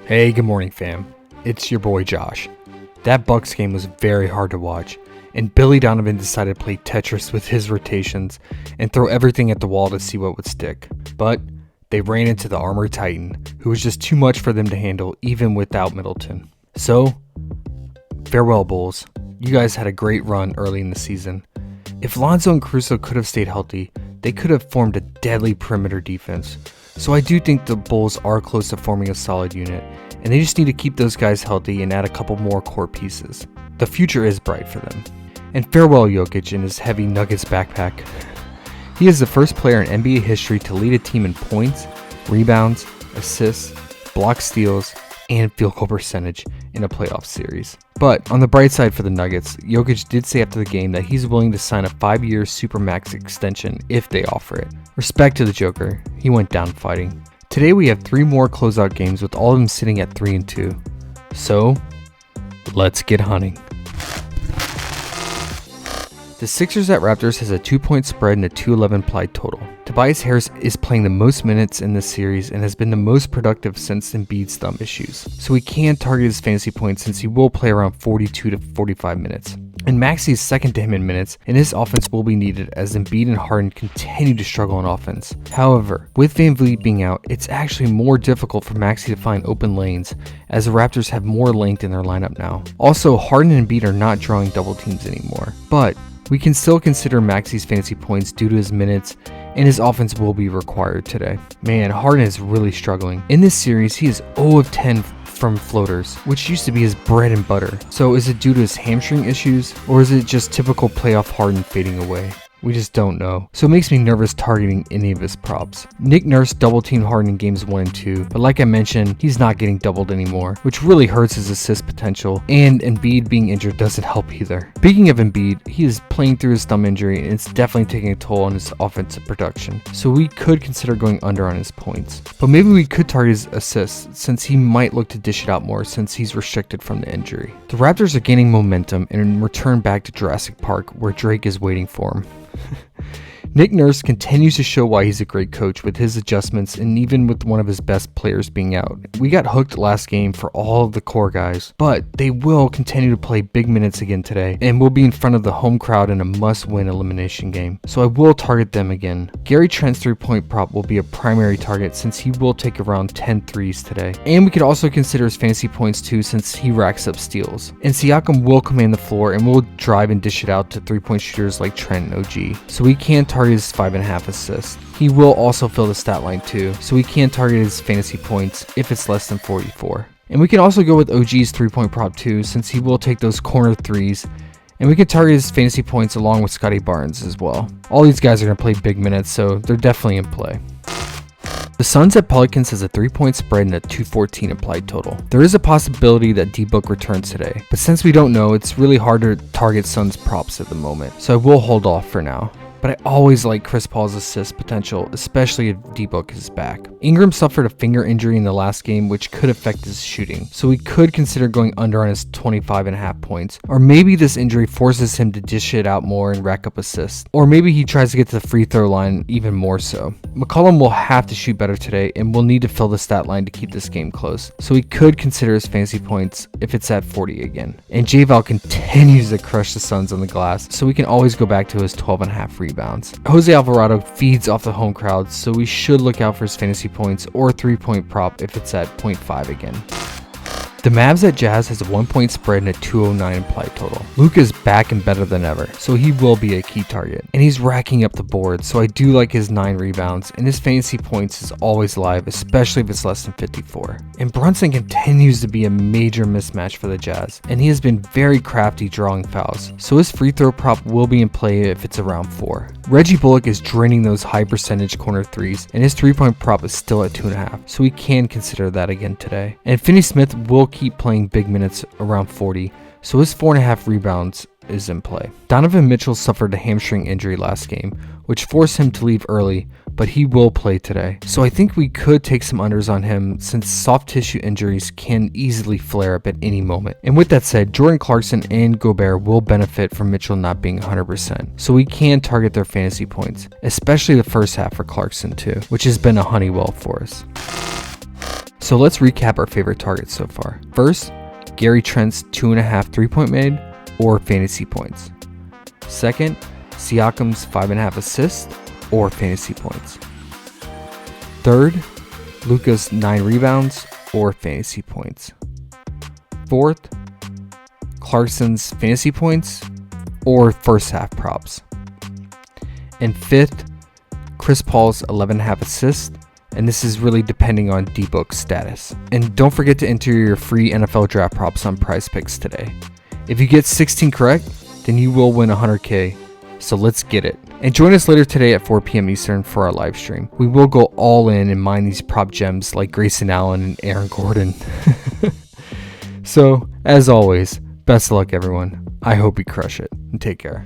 Hey, good morning, fam. It's your boy Josh. That Bucks game was very hard to watch, and Billy Donovan decided to play Tetris with his rotations and throw everything at the wall to see what would stick. But they ran into the Armored Titan, who was just too much for them to handle even without Middleton. So, farewell, Bulls. You guys had a great run early in the season. If Lonzo and Caruso could have stayed healthy, they could have formed a deadly perimeter defense. So I do think the Bulls are close to forming a solid unit, and they just need to keep those guys healthy and add a couple more core pieces. The future is bright for them. And farewell Jokic in his heavy Nuggets backpack. He is the first player in NBA history to lead a team in points, rebounds, assists, block steals, and field goal percentage in a playoff series. But on the bright side for the Nuggets, Jokic did say after the game that he's willing to sign a 5-year Supermax extension if they offer it. Respect to the Joker, he went down fighting. Today we have 3 more closeout games with all of them sitting at 3-2. So, let's get hunting. The SixersRaptors has a 2-point spread and a 211 implied total. Tobias Harris is playing the most minutes in this series and has been the most productive since Embiid's thumb issues, so he can target his fantasy points since he will play around 42 to 45 minutes. And Maxey is second to him in minutes, and his offense will be needed as Embiid and Harden continue to struggle on offense. However, with VanVleet being out, it's actually more difficult for Maxey to find open lanes, as the Raptors have more length in their lineup now. Also, Harden and Embiid are not drawing double teams anymore, but we can still consider Maxey's fantasy points due to his minutes, and his offense will be required today. Man, Harden is really struggling. In this series, he is 0 of 10 from floaters, which used to be his bread and butter. So is it due to his hamstring issues, or is it just typical playoff Harden fading away? We just don't know. So it makes me nervous targeting any of his props. Nick Nurse double-teamed Harden in games 1 and 2, but like I mentioned, he's not getting doubled anymore, which really hurts his assist potential, and Embiid being injured doesn't help either. Speaking of Embiid, he is playing through his thumb injury, and it's definitely taking a toll on his offensive production, so we could consider going under on his points. But maybe we could target his assists, since he might look to dish it out more since he's restricted from the injury. The Raptors are gaining momentum and return back to Jurassic Park, where Drake is waiting for him. Nick Nurse continues to show why he's a great coach with his adjustments and even with one of his best players being out. We got hooked last game for all of the core guys, but they will continue to play big minutes again today and will be in front of the home crowd in a must-win elimination game. So I will target them again. Gary Trent's 3-point prop will be a primary target since he will take around 10 threes today. And we could also consider his fantasy points too since he racks up steals. And Siakam will command the floor and will drive and dish it out to 3-point shooters like Trent and OG. So we can target his 5.5 assists. He will also fill the stat line too, so we can target his fantasy points if it's less than 44. And we can also go with OG's 3-point prop too, since he will take those corner threes, and we can target his fantasy points along with Scotty Barnes as well. All these guys are going to play big minutes, so they're definitely in play. The Suns at Pelicans has a 3-point spread and a 214 implied total. There is a possibility that D-Book returns today, but since we don't know, it's really hard to target Suns props at the moment, so I will hold off for now. But I always like Chris Paul's assist potential, especially if D-Book is back. Ingram suffered a finger injury in the last game, which could affect his shooting, so we could consider going under on his 25.5 points. Or maybe this injury forces him to dish it out more and rack up assists. Or maybe he tries to get to the free throw line even more so. McCollum will have to shoot better today and will need to fill the stat line to keep this game close, so we could consider his fantasy points if it's at 40 again. And J-Val continues to crush the Suns on the glass, so we can always go back to his 12.5 rebounds. Jose Alvarado feeds off the home crowd, so we should look out for his fantasy points or 3-point prop if it's at 0.5 again. The Mavs at Jazz has a 1-point spread and a 209 implied total. Luka is back and better than ever, so he will be a key target. And he's racking up the board, so I do like his 9 rebounds, and his fantasy points is always live, especially if it's less than 54. And Brunson continues to be a major mismatch for the Jazz, and he has been very crafty drawing fouls, so his free throw prop will be in play if it's around 4. Reggie Bullock is draining those high percentage corner threes, and his 3-point prop is still at 2.5, so we can consider that again today. And Finney Smith will keep playing big minutes around 40, so his 4.5 rebounds is in play. Donovan Mitchell suffered a hamstring injury last game, which forced him to leave early, but he will play today. So I think we could take some unders on him since soft tissue injuries can easily flare up at any moment. And with that said, Jordan Clarkson and Gobert will benefit from Mitchell not being 100%. So we can target their fantasy points, especially the first half for Clarkson too, which has been a Honeywell for us. So let's recap our favorite targets so far. First, Gary Trent's 2.5 3-point made or fantasy points. Second, Siakam's 5.5 assists or fantasy points. Third, Luka's 9 rebounds or fantasy points. Fourth, Clarkson's fantasy points or first half props. And fifth, Chris Paul's 11.5 assists, and this is really depending on D-Book's status. And don't forget to enter your free NFL draft props on Prizepicks today. If you get 16 correct, then you will win $100K, so let's get it. And join us later today at 4 p.m. Eastern for our live stream. We will go all in and mine these prop gems like Grayson Allen and Aaron Gordon. So, as always, best of luck everyone. I hope you crush it, and take care.